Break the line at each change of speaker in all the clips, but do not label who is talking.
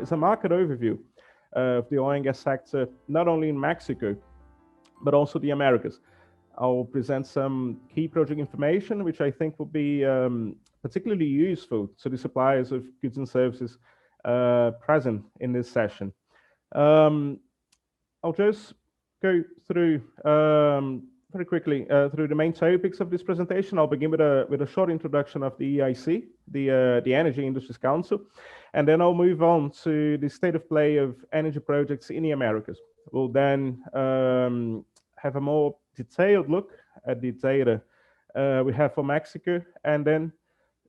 is a market overview of the oil and gas sector, not only in Mexico, but also the Americas. I'll present some key project information, which I think will be particularly useful to the suppliers of goods and services present in this session. I'll just go through very quickly through the main topics of this presentation. I'll begin with a short introduction of the EIC, the Energy Industries Council, and then I'll move on to the state of play of energy projects in the Americas. We'll then have a more detailed look at the data we have for Mexico, and then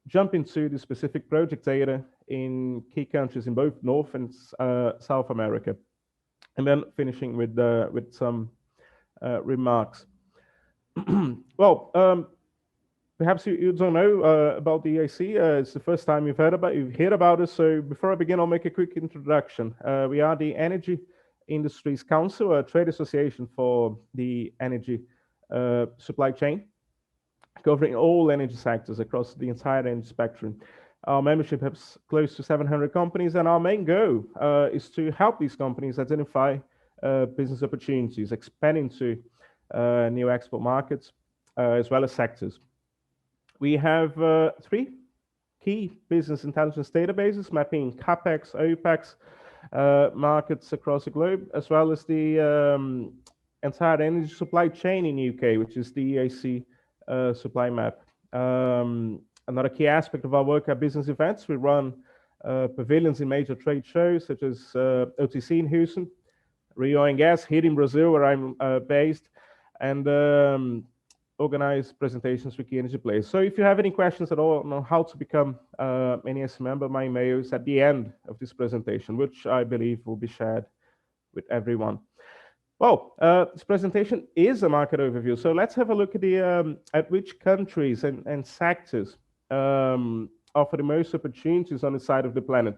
jump into the specific project data in key countries in both North and South America, and then finishing with some remarks. Well, perhaps you don't know about the EIC. It's the first time you've heard about us. So before I begin, I'll make a quick introduction. We are the Energy Industries Council, a trade association for the energy supply chain, covering all energy sectors across the entire energy spectrum. Our membership has close to 700 companies, and our main goal is to help these companies identify business opportunities, expand into new export markets, as well as sectors. We have 3 key business intelligence databases mapping CapEx, OpEx markets across the globe, as well as the entire energy supply chain in the UK, which is the EIC supply map. Another key aspect of our work are business events. We run pavilions in major trade shows such as OTC in Houston, Rio and Gas here in Brazil, where I'm based, and organize presentations for key energy players. So if you have any questions at all on how to become an EIC member, my email is at the end of this presentation, which I believe will be shared with everyone. Well, this presentation is a market overview, so let's have a look at the at which countries and sectors offer the most opportunities on the side of the planet,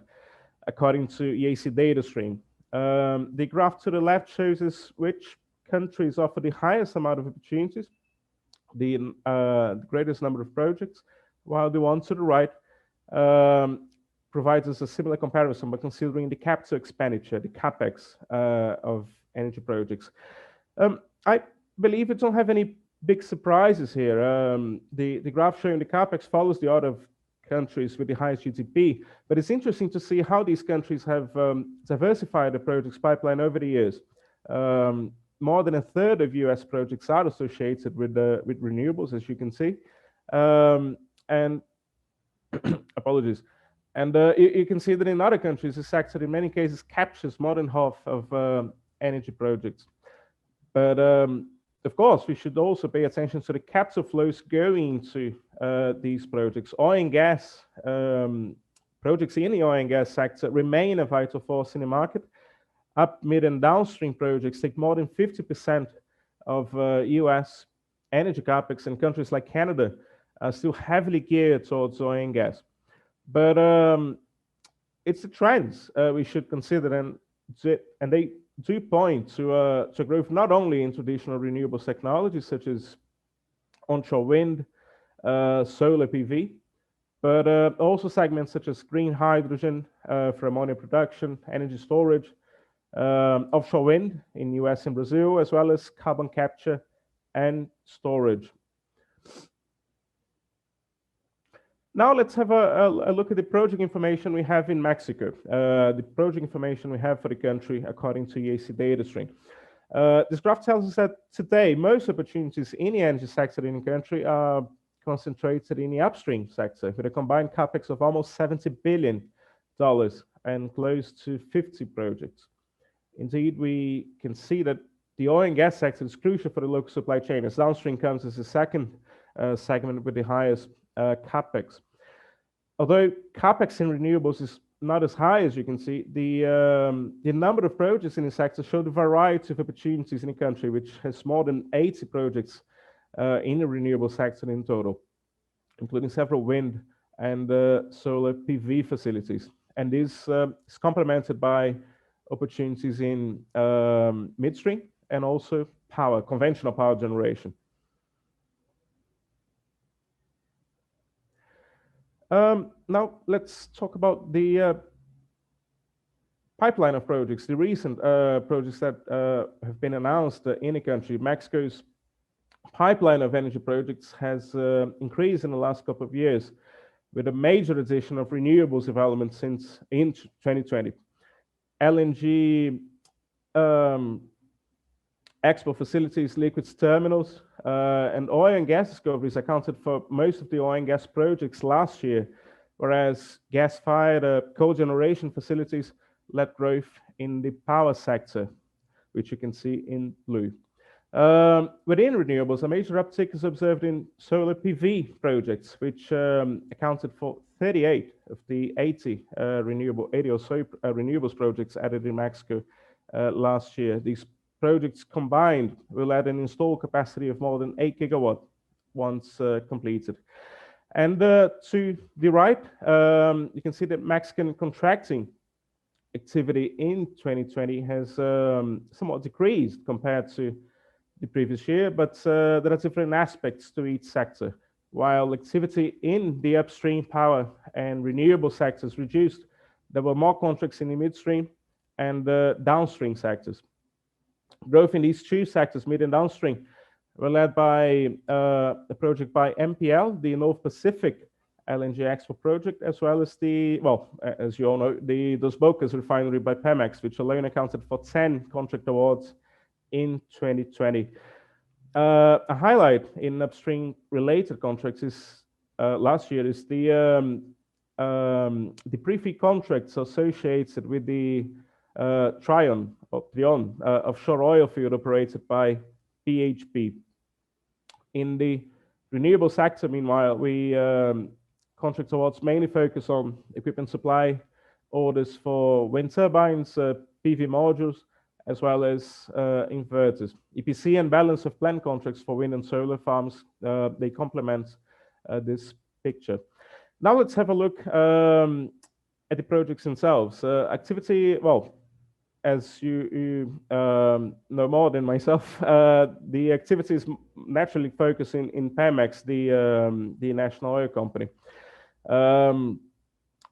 according to EIC data stream. The graph to the left shows us which countries offer the highest amount of opportunities, the greatest number of projects, while the one to the right provides us a similar comparison by considering the capital expenditure, the CapEx of energy projects. I believe we don't have any big surprises here. The graph showing the CapEx follows the order of countries with the highest GDP, but it's interesting to see how these countries have diversified the projects pipeline over the years. More than a third of US projects are associated with renewables, as you can see. And apologies. And you can see that in other countries, the sector in many cases captures more than half of energy projects. But of course, we should also pay attention to the capital flows going to these projects. Oil and gas projects in the oil and gas sector remain a vital force in the market. Up, mid, and downstream projects take more than 50% of US energy capex, and countries like Canada are still heavily geared towards oil and gas. But it's the trends we should consider, and they do point to growth not only in traditional renewable technologies such as onshore wind, solar PV, but also segments such as green hydrogen for ammonia production, energy storage, offshore wind in US and Brazil, as well as carbon capture and storage. Now let's have a look at the project information we have in Mexico, the project information we have for the country according to EIC data stream. This graph tells us that today most opportunities in the energy sector in the country are concentrated in the upstream sector with a combined capex of almost $70 billion and close to 50 projects. Indeed, we can see that the oil and gas sector is crucial for the local supply chain, as downstream comes as the second segment with the highest capex. Although capex in renewables is not as high as you can see, the number of projects in the sector show the variety of opportunities in the country, which has more than 80 projects in the renewable sector in total, including several wind and solar PV facilities. And this is complemented by opportunities in midstream and also power, conventional power generation. Now let's talk about the pipeline of projects, the recent projects that have been announced in the country, Mexico's pipeline of energy projects has increased in the last couple of years, with a major addition of renewables development since in 2020. LNG export facilities, liquids terminals, and oil and gas discoveries accounted for most of the oil and gas projects last year, whereas gas-fired cogeneration facilities led growth in the power sector, which you can see in blue. Within renewables, a major uptick is observed in solar PV projects, which accounted for 38 of the 80 or so renewables projects added in Mexico last year. These projects combined will add an installed capacity of more than 8 gigawatt once completed. And to the right, you can see that Mexican contracting activity in 2020 has somewhat decreased compared to the previous year, but there are different aspects to each sector. While activity in the upstream power and renewable sectors reduced, there were more contracts in the midstream and downstream sectors. Growth in these two sectors, mid and downstream, were led by a project by MPL, the North Pacific LNG export project, as well as as you all know, the Dos Bocas refinery by Pemex, which alone accounted for 10 contract awards in 2020. A highlight in upstream related contracts is last year is the pre-FEED contracts associated with the Trion offshore oil field operated by BHP. In the renewable sector, meanwhile, we contract awards mainly focus on equipment supply orders for wind turbines, PV modules, as well as inverters. EPC and balance of plant contracts for wind and solar farms, they complement this picture. Now let's have a look at the projects themselves. Activity, as you know more than myself, the activities naturally focus in Pemex, the national oil company.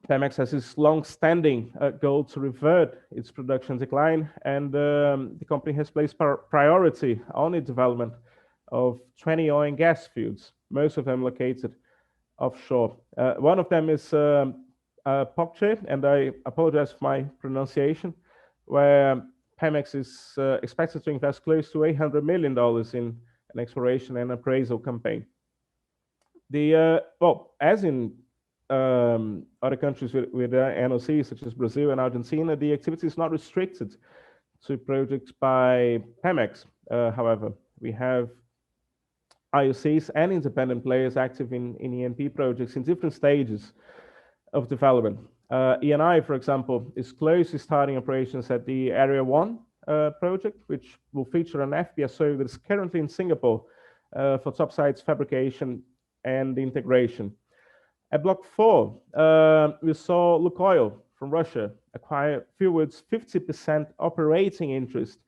Pemex has this long-standing goal to revert its production decline, and the company has placed priority on the development of 20 oil and gas fields, most of them located offshore. One of them is Pokche, and I apologize for my pronunciation, where Pemex is expected to invest close to $800 million in an exploration and appraisal campaign. As in other countries with NOCs, such as Brazil and Argentina, the activity is not restricted to projects by Pemex. However, we have IOCs and independent players active in E&P projects in different stages of development. Eni, for example, is close to starting operations at the Area 1 project, which will feature an FPSO that is currently in Singapore for topsides fabrication and integration. At Block 4, we saw Lukoil from Russia acquire Fieldwood's 50% operating interest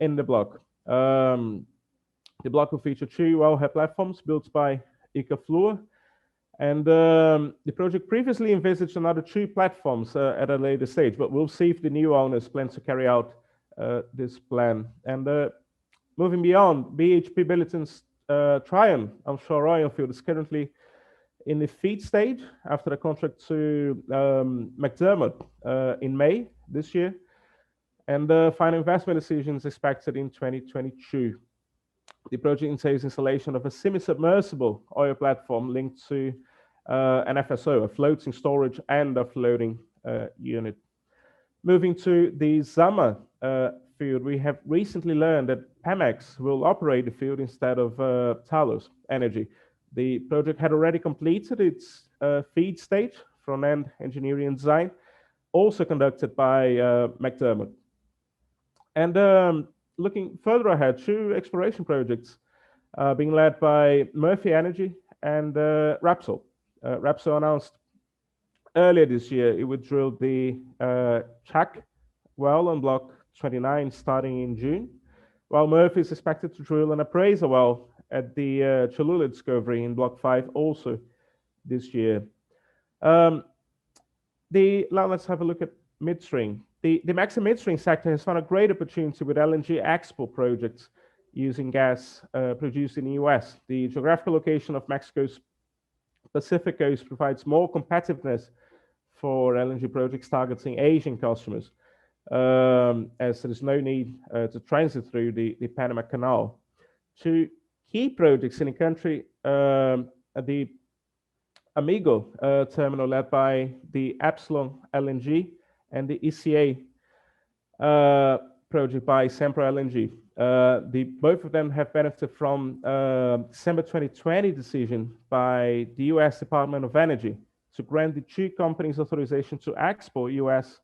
in the block. The block will feature 2 wellhead platforms built by Ikaflua, and the project previously envisaged another 2 platforms at a later stage, but we'll see if the new owners plan to carry out this plan. And moving beyond, BHP Billiton's Trion offshore oil field is currently in the FEED stage after a contract to McDermott in May this year, and the final investment decision is expected in 2022. The project entails installation of a semi-submersible oil platform linked to an FSO, a floating storage and offloading unit. Moving to the Zama field, we have recently learned that Pemex will operate the field instead of Talos Energy. The project had already completed its FEED stage, front-end engineering and design, also conducted by McDermott. And looking further ahead, 2 exploration projects being led by Murphy Energy and Repsol. Repsol announced earlier this year it would drill the Chak well on Block 29 starting in June, while Murphy is expected to drill an appraisal well at the Cholula discovery in Block 5 also this year. Now let's have a look at Midstream. The Mexican midstream sector has found a great opportunity with LNG export projects using gas produced in the US. The geographical location of Mexico's Pacific coast provides more competitiveness for LNG projects targeting Asian customers, as there is no need to transit through the Panama Canal. Two key projects in the country, the Amigo terminal led by the Epsilon LNG and the ECA project by Sempra LNG. Both of them have benefited from December 2020 decision by the US Department of Energy to grant the two companies authorization to export US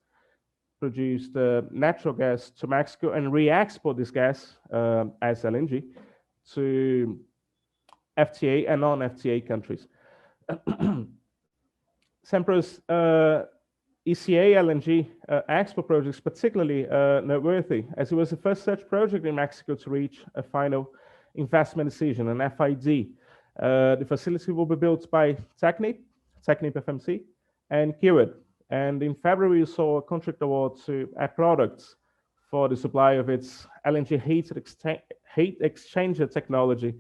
produced natural gas to Mexico and re-export this gas as LNG to FTA and non-FTA countries. Sempra's ECA LNG export project is particularly noteworthy, as it was the first such project in Mexico to reach a final investment decision, an FID. The facility will be built by Technip FMC, and Kiewit. And in February, we saw a contract award to Air Products for the supply of its LNG heat exchanger technology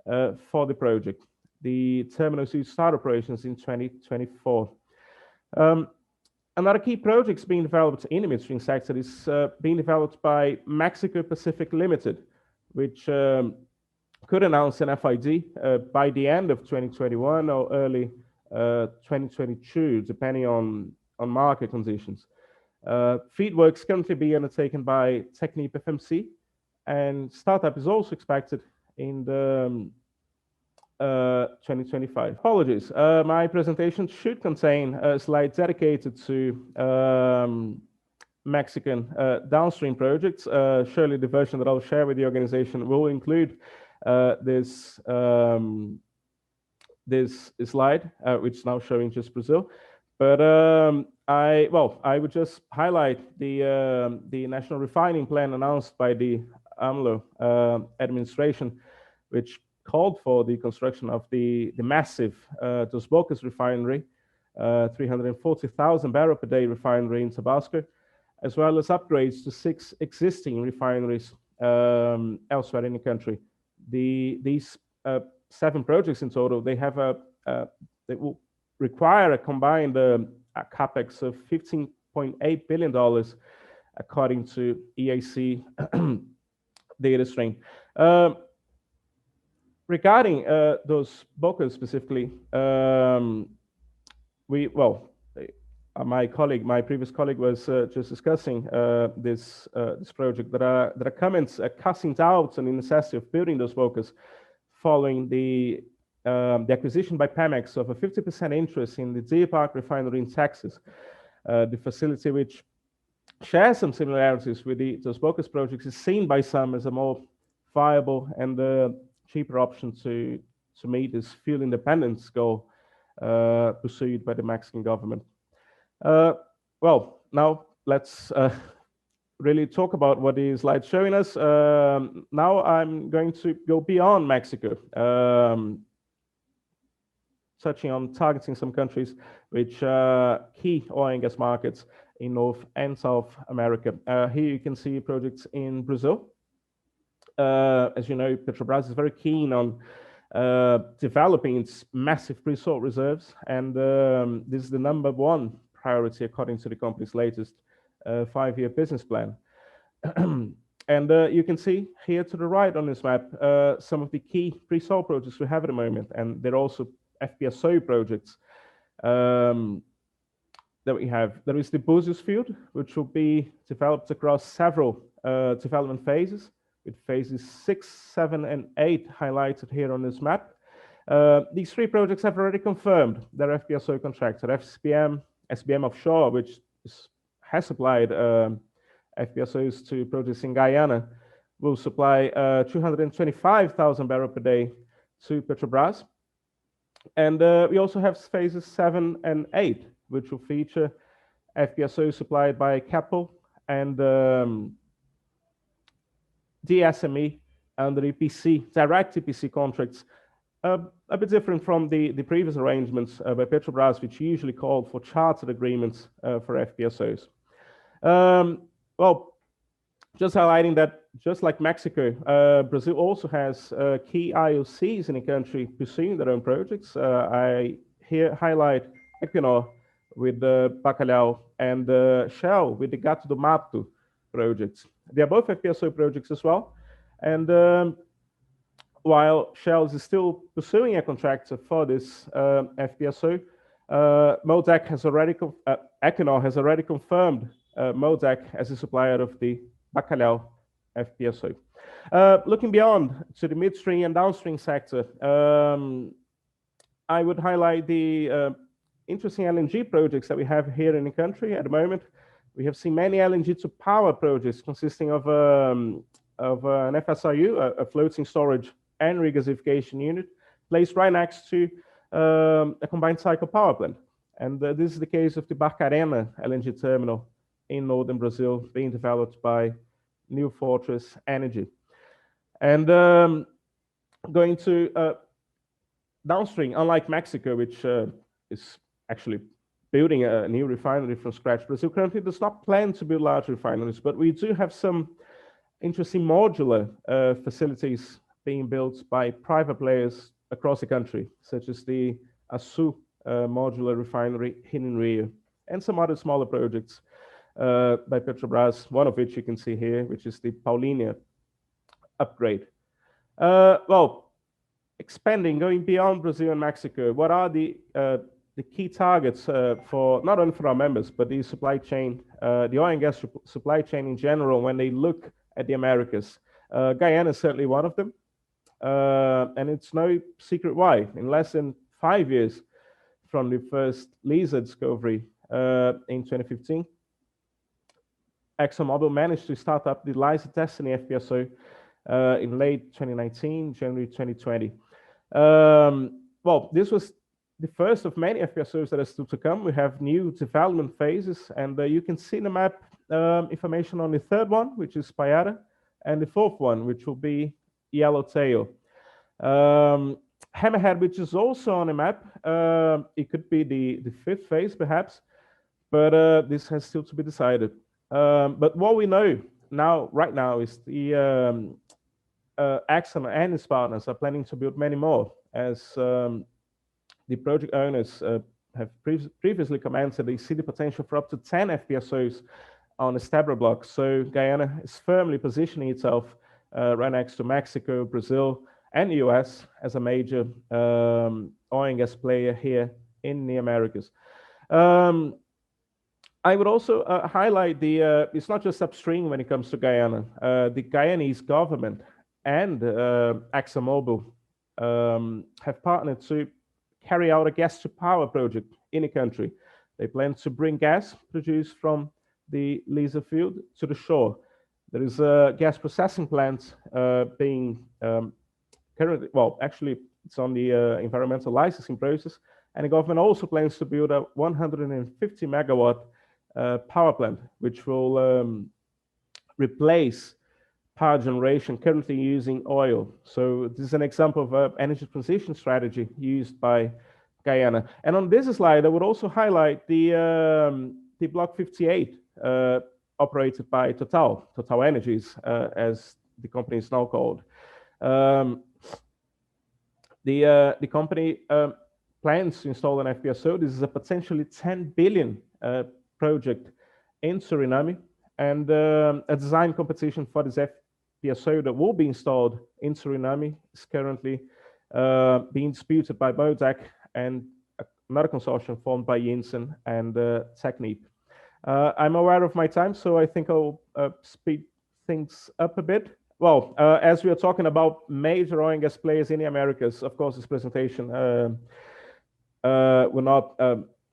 for the project. The terminal is to start operations in 2024. Another key project being developed in the midstream sector is being developed by Mexico Pacific Limited, which could announce an FID by the end of 2021 or early 2022, depending on market conditions. FEED work is currently being undertaken by Technip FMC, and startup is also expected in the 2025. Apologies, my presentation should contain a slide dedicated to Mexican downstream projects. Surely the version that I'll share with the organization will include this slide, which is now showing just Brazil. But I would just highlight the national refining plan announced by the AMLO administration, which called for the construction of the massive Dos Bocas refinery, 340,000 barrel per day refinery in Tabasco, as well as upgrades to 6 existing refineries elsewhere in the country. These 7 projects in total, they will require a combined capex of $15.8 billion, according to EIC data stream. Regarding Dos Bocas specifically, my previous colleague was just discussing this project. There are comments casting doubts on the necessity of building Dos Bocas following the acquisition by Pemex of a 50% interest in the Deer Park refinery in Texas. The facility, which shares some similarities with the Dos Bocas project, is seen by some as a more viable and cheaper option to meet this fuel independence goal pursued by the Mexican government. Now let's really talk about what the slide's showing us. Now I'm going to go beyond Mexico, touching on targeting some countries which are key oil and gas markets in North and South America. Here you can see projects in Brazil. As you know, Petrobras is very keen on developing its massive pre-salt reserves, and this is the #1 priority according to the company's latest 5-year business plan. And you can see here to the right on this map some of the key pre-salt projects we have at the moment, and they're also FPSO projects that we have. There is the Búzios field, which will be developed across several development phases, with phases 6, 7, and 8 highlighted here on this map. These 3 projects have already confirmed their FPSO contracts at SBM Offshore, which has supplied FPSOs to projects in Guyana, will supply 225,000 barrels per day to Petrobras. And we also have phases 7 and 8, which will feature FPSOs supplied by Keppel and DSME under EPC, direct EPC contracts, a bit different from the previous arrangements by Petrobras, which usually called for chartered agreements for FPSOs. Well, just highlighting that, just like Mexico, Brazil also has key IOCs in the country pursuing their own projects. I here highlight Equinor with the Bacalhau and Shell with the Gato do Mato projects. They are both FPSO projects as well. And while Shell is still pursuing a contractor for this FPSO, MODEC has already, Equinor has already confirmed MODEC as a supplier of the Bacalhau FPSO. Looking beyond to the midstream and downstream sector, I would highlight the interesting LNG projects that we have here in the country at the moment. We have seen many LNG to power projects consisting of an FSRU, a floating storage and regasification unit, placed right next to a combined cycle power plant. And this is the case of the Barcarena LNG terminal in northern Brazil, being developed by New Fortress Energy. And going to downstream, unlike Mexico, which is actually building a new refinery from scratch, Brazil currently does not plan to build large refineries, but we do have some interesting modular facilities being built by private players across the country, such as the Açu modular refinery here in Rio, and some other smaller projects by Petrobras, one of which you can see here, which is the Paulínia upgrade. Well, expanding, going beyond Brazil and Mexico, what are the key targets for not only for our members, but the supply chain, the oil and gas supply chain in general, when they look at the Americas? Guyana is certainly one of them. And it's no secret why. In less than 5 years from the first Liza discovery in 2015, ExxonMobil managed to start up the Liza Destiny FPSO in late 2019, January 2020. Well, this was the first of many FPSOs that are still to come. We have new development phases, and you can see in the map information on the third one, which is Payara, and the fourth one, which will be Yellowtail. Hammerhead, which is also on the map, it could be the fifth phase, perhaps, but this has still to be decided. But what we know now, right now, is the Exxon and its partners are planning to build many more, as the project owners have previously commented. They see the potential for up to 10 FPSOs on the Stabroek block. So Guyana is firmly positioning itself right next to Mexico, Brazil, and the US as a major oil and gas player here in the Americas. I would also highlight it's not just upstream when it comes to Guyana. The Guyanese government and ExxonMobil have partnered to carry out a gas to power project in the country. They plan to bring gas produced from the Liza field to the shore. There is a gas processing plant being currently, well, actually, it's on the environmental licensing process, and the government also plans to build a 150 megawatt power plant, which will replace power generation currently using oil. So this is an example of an energy transition strategy used by Guyana. And on this slide, I would also highlight the Block 58 operated by Total Energies, as the company is now called. The company plans to install an FPSO. This is a potentially 10 billion project in Suriname, and a design competition for this FPSO that will be installed in Suriname is currently being disputed by MODEC and another consortium formed by Yinson and Technip. I'm aware of my time, so I think I'll speed things up a bit. Well, as we are talking about major oil and gas players in the Americas, of course, this presentation will not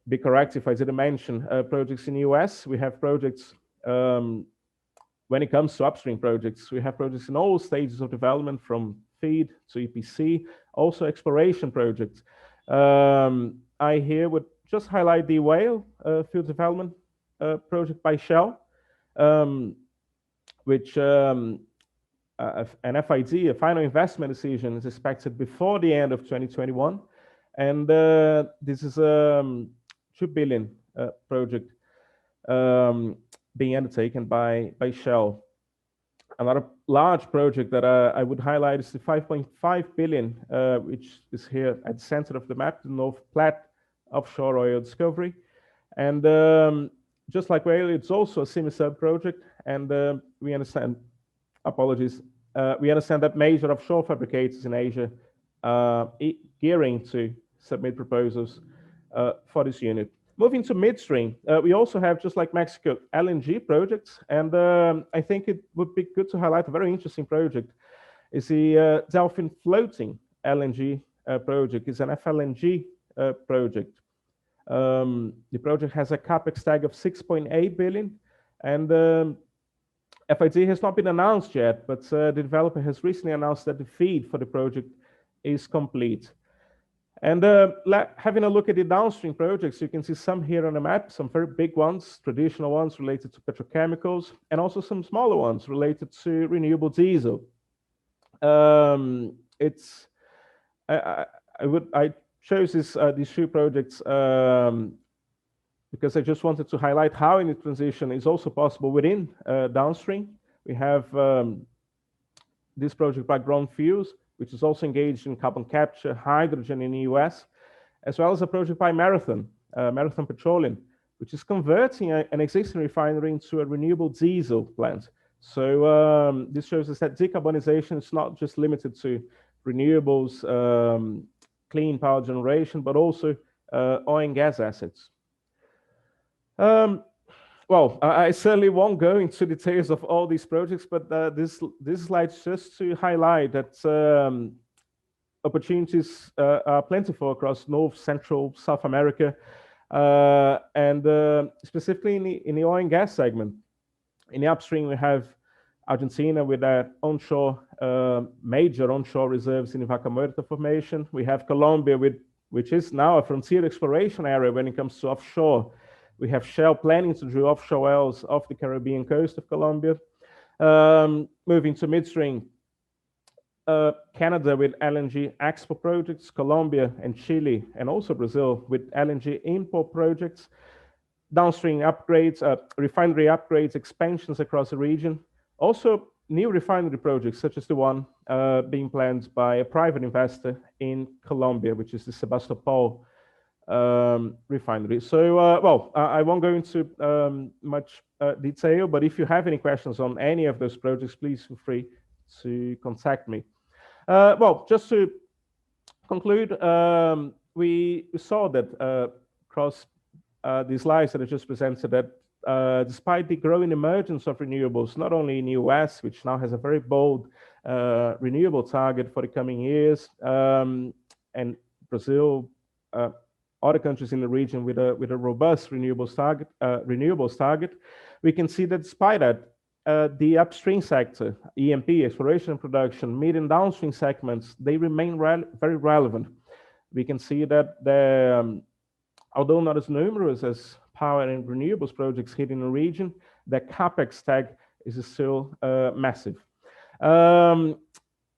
be correct if I didn't mention projects in the US. We have projects, when it comes to upstream projects, we have projects in all stages of development, from FEED to EPC, also exploration projects. I here would just highlight the Whale field development project by Shell, which an FID, a final investment decision, is expected before the end of 2021. And this is a 2 billion project. being undertaken by Shell. Another large project that I would highlight is the 5.5 billion, which is here at the center of the map, the North Platte offshore oil discovery. And just like Whale, it's also a semi-sub project. And we understand, apologies, we understand that major offshore fabricators in Asia are gearing to submit proposals for this unit. Moving to midstream, we also have, just like Mexico, LNG projects, and I think it would be good to highlight a very interesting project. It's the Delfin Floating LNG project. It's an FLNG project. The project has a capex tag of 6.8 billion, and FID has not been announced yet, but the developer has recently announced that the FEED for the project is complete. And having a look at the downstream projects, you can see some here on the map, some very big ones, traditional ones related to petrochemicals, and also some smaller ones related to renewable diesel. I chose these two projects because I just wanted to highlight how energy transition is also possible within downstream. We have this project by Ground Fuels, which is also engaged in carbon capture, hydrogen in the US, as well as a project by Marathon Petroleum, which is converting an existing refinery into a renewable diesel plant. So this shows us that decarbonization is not just limited to renewables, clean power generation, but also oil and gas assets. Well, I certainly won't go into details of all these projects, but this slide is just to highlight that opportunities are plentiful across North, Central, South America, and specifically in the oil and gas segment. In the upstream, we have Argentina with onshore, major onshore reserves in the Vaca Muerta formation. We have Colombia, which is now a frontier exploration area when it comes to offshore. We have Shell planning to drill offshore wells off the Caribbean coast of Colombia. Moving to midstream, Canada with LNG export projects, Colombia and Chile, and also Brazil with LNG import projects. Downstream upgrades, refinery upgrades, expansions across the region. Also, new refinery projects, such as the one being planned by a private investor in Colombia, which is the Sebastopol refinery. So, well, I won't go into much detail, but if you have any questions on any of those projects, please feel free to contact me. Well, just to conclude, we saw that across these slides that I just presented, that despite the growing emergence of renewables, not only in the US, which now has a very bold renewable target for the coming years, and Brazil, other countries in the region with a robust renewables target, we can see that despite that, the upstream sector, E&P, exploration and production, mid and downstream segments, they remain very relevant. We can see that although not as numerous as power and renewables projects hit in the region, the capex tag is still massive.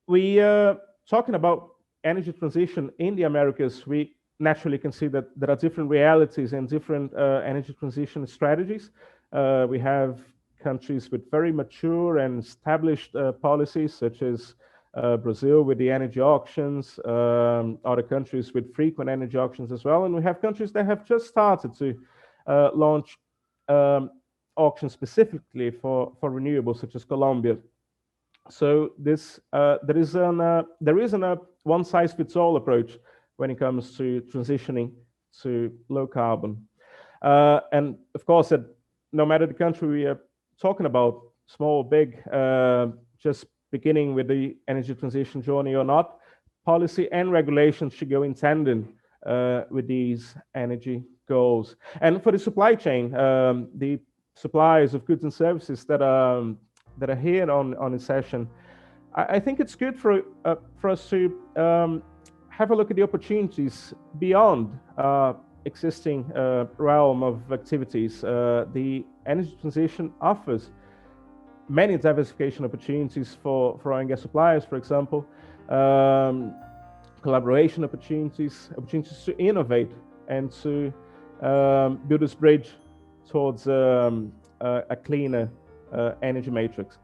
We talking about energy transition in the Americas, we naturally can see that there are different realities and different energy transition strategies. We have countries with very mature and established policies, such as Brazil with the energy auctions, other countries with frequent energy auctions as well. And we have countries that have just started to launch auctions specifically for renewables, such as Colombia. So this there isn't a one-size-fits-all approach when it comes to transitioning to low carbon. And of course, that no matter the country we are talking about, small or big, just beginning with the energy transition journey or not, policy and regulation should go in tandem with these energy goals. And for the supply chain, the suppliers of goods and services that are here on this session, I think it's good for us to have a look at the opportunities beyond existing realm of activities. The energy transition offers many diversification opportunities for oil and gas suppliers, for example, collaboration opportunities to innovate and to build this bridge towards a cleaner energy matrix.